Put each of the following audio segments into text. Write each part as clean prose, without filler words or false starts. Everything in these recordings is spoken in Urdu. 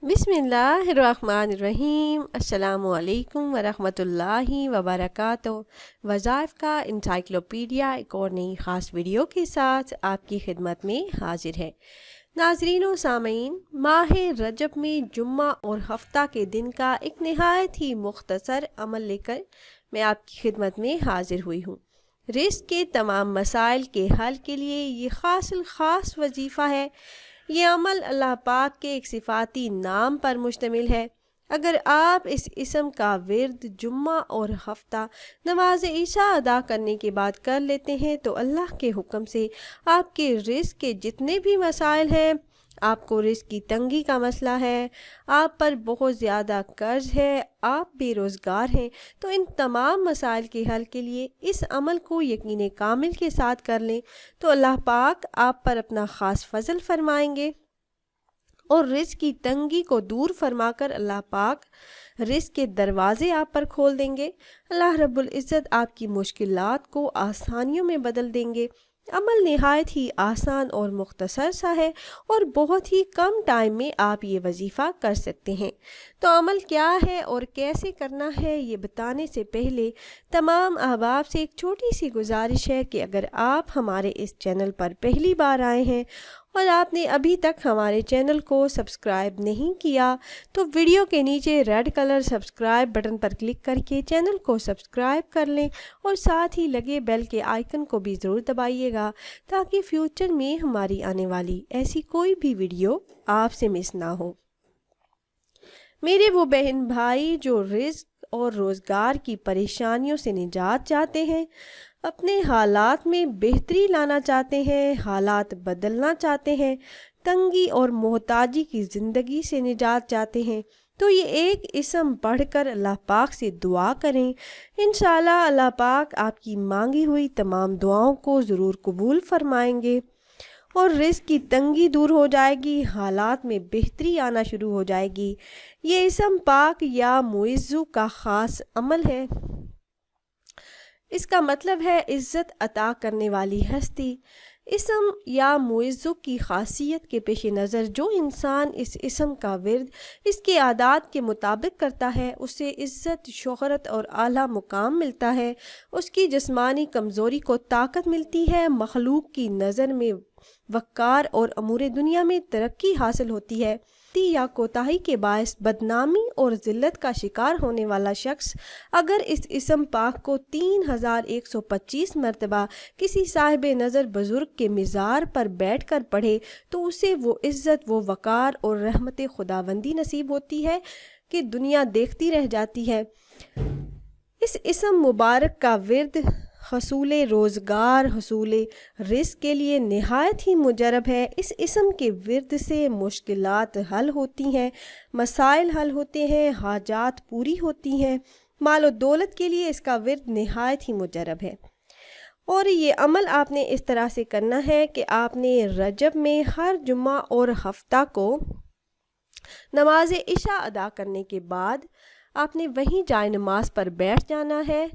بسم اللہ الرحمن الرحیم۔ السلام علیکم ورحمۃ اللہ وبرکاتہ۔ وظائف کا انسائکلوپیڈیا ایک اور نئی خاص ویڈیو کے ساتھ آپ کی خدمت میں حاضر ہے۔ ناظرین و سامعین، ماہ رجب میں جمعہ اور ہفتہ کے دن کا ایک نہایت ہی مختصر عمل لے کر میں آپ کی خدمت میں حاضر ہوئی ہوں۔ رزق کے تمام مسائل کے حل کے لیے یہ خاص وظیفہ ہے۔ یہ عمل اللہ پاک کے ایک صفاتی نام پر مشتمل ہے۔ اگر آپ اس اسم کا ورد جمعہ اور ہفتہ نماز عشاء ادا کرنے کے بعد کر لیتے ہیں تو اللہ کے حکم سے آپ کے رزق کے جتنے بھی مسائل ہیں، آپ کو رزق کی تنگی کا مسئلہ ہے، آپ پر بہت زیادہ قرض ہے، آپ بے روزگار ہیں، تو ان تمام مسائل کے حل کے لیے اس عمل کو یقین کامل کے ساتھ کر لیں تو اللہ پاک آپ پر اپنا خاص فضل فرمائیں گے اور رزق کی تنگی کو دور فرما کر اللہ پاک رزق کے دروازے آپ پر کھول دیں گے۔ اللہ رب العزت آپ کی مشکلات کو آسانیوں میں بدل دیں گے۔ عمل نہایت ہی آسان اور مختصر سا ہے اور بہت ہی کم ٹائم میں آپ یہ وظیفہ کر سکتے ہیں۔ تو عمل کیا ہے اور کیسے کرنا ہے یہ بتانے سے پہلے تمام احباب سے ایک چھوٹی سی گزارش ہے کہ اگر آپ ہمارے اس چینل پر پہلی بار آئے ہیں اور آپ نے ابھی تک ہمارے چینل کو سبسکرائب نہیں کیا تو ویڈیو کے نیچے ریڈ کلر سبسکرائب بٹن پر کلک کر کے چینل کو سبسکرائب کر لیں اور ساتھ ہی لگے بیل کے آئیکن کو بھی ضرور دبائیے گا تاکہ فیوچر میں ہماری آنے والی ایسی کوئی بھی ویڈیو آپ سے مس نہ ہو۔ میرے وہ بہن بھائی جو رزق اور روزگار کی پریشانیوں سے نجات چاہتے ہیں، اپنے حالات میں بہتری لانا چاہتے ہیں، حالات بدلنا چاہتے ہیں، تنگی اور محتاجی کی زندگی سے نجات چاہتے ہیں، تو یہ ایک اسم پڑھ کر اللہ پاک سے دعا کریں۔ انشاءاللہ اللہ پاک آپ کی مانگی ہوئی تمام دعاؤں کو ضرور قبول فرمائیں گے اور رزق کی تنگی دور ہو جائے گی، حالات میں بہتری آنا شروع ہو جائے گی۔ یہ اسم پاک یا معزو کا خاص عمل ہے۔ اس کا مطلب ہے عزت عطا کرنے والی ہستی۔ اسم یا معزو کی خاصیت کے پیش نظر جو انسان اس اسم کا ورد اس کے عادات کے مطابق کرتا ہے، اسے عزت، شہرت اور اعلیٰ مقام ملتا ہے۔ اس کی جسمانی کمزوری کو طاقت ملتی ہے، مخلوق کی نظر میں وقار اور امور دنیا میں ترقی حاصل ہوتی ہے۔ یا کوتاہی کے باعث بدنامی اور ذلت کا شکار ہونے والا شخص اگر اس اسم پاک کو 3125 مرتبہ کسی صاحب نظر بزرگ کے مزار پر بیٹھ کر پڑھے تو اسے وہ عزت، وہ وقار اور رحمت خداوندی نصیب ہوتی ہے کہ دنیا دیکھتی رہ جاتی ہے۔ اس اسم مبارک کا ورد حصول روزگار، حصول رزق کے لیے نہایت ہی مجرب ہے۔ اس اسم کے ورد سے مشکلات حل ہوتی ہیں، مسائل حل ہوتے ہیں، حاجات پوری ہوتی ہیں۔ مال و دولت کے لیے اس کا ورد نہایت ہی مجرب ہے۔ اور یہ عمل آپ نے اس طرح سے کرنا ہے کہ آپ نے رجب میں ہر جمعہ اور ہفتہ کو نماز عشاء ادا کرنے کے بعد آپ نے وہیں جائے نماز پر بیٹھ جانا ہے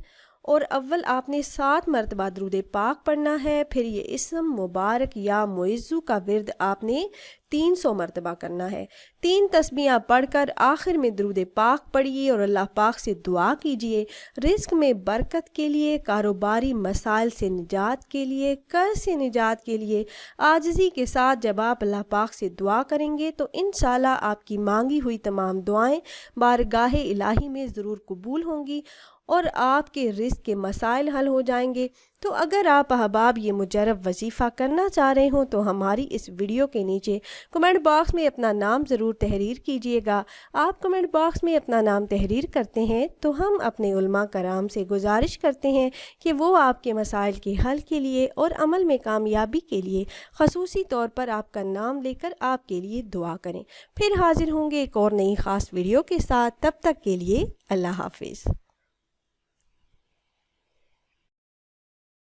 اور اول آپ نے 7 مرتبہ درود پاک پڑھنا ہے، پھر یہ اسم مبارک یا معزو کا ورد آپ نے 300 مرتبہ کرنا ہے۔ 3 تسبیحاں پڑھ کر آخر میں درود پاک پڑھیے اور اللہ پاک سے دعا کیجیے رزق میں برکت کے لیے، کاروباری مسائل سے نجات کے لیے، قرض سے نجات کے لیے۔ عاجزی کے ساتھ جب آپ اللہ پاک سے دعا کریں گے تو انشاءاللہ آپ کی مانگی ہوئی تمام دعائیں بارگاہ الہی میں ضرور قبول ہوں گی اور آپ کے رزق کے مسائل حل ہو جائیں گے۔ تو اگر آپ احباب یہ مجرب وظیفہ کرنا چاہ رہے ہوں تو ہماری اس ویڈیو کے نیچے کمنٹ باکس میں اپنا نام ضرور تحریر کیجئے گا۔ آپ کمنٹ باکس میں اپنا نام تحریر کرتے ہیں تو ہم اپنے علماء کرام سے گزارش کرتے ہیں کہ وہ آپ کے مسائل کے حل کے لیے اور عمل میں کامیابی کے لیے خصوصی طور پر آپ کا نام لے کر آپ کے لیے دعا کریں۔ پھر حاضر ہوں گے ایک اور نئی خاص ویڈیو کے ساتھ، تب تک کے لیے اللہ حافظ۔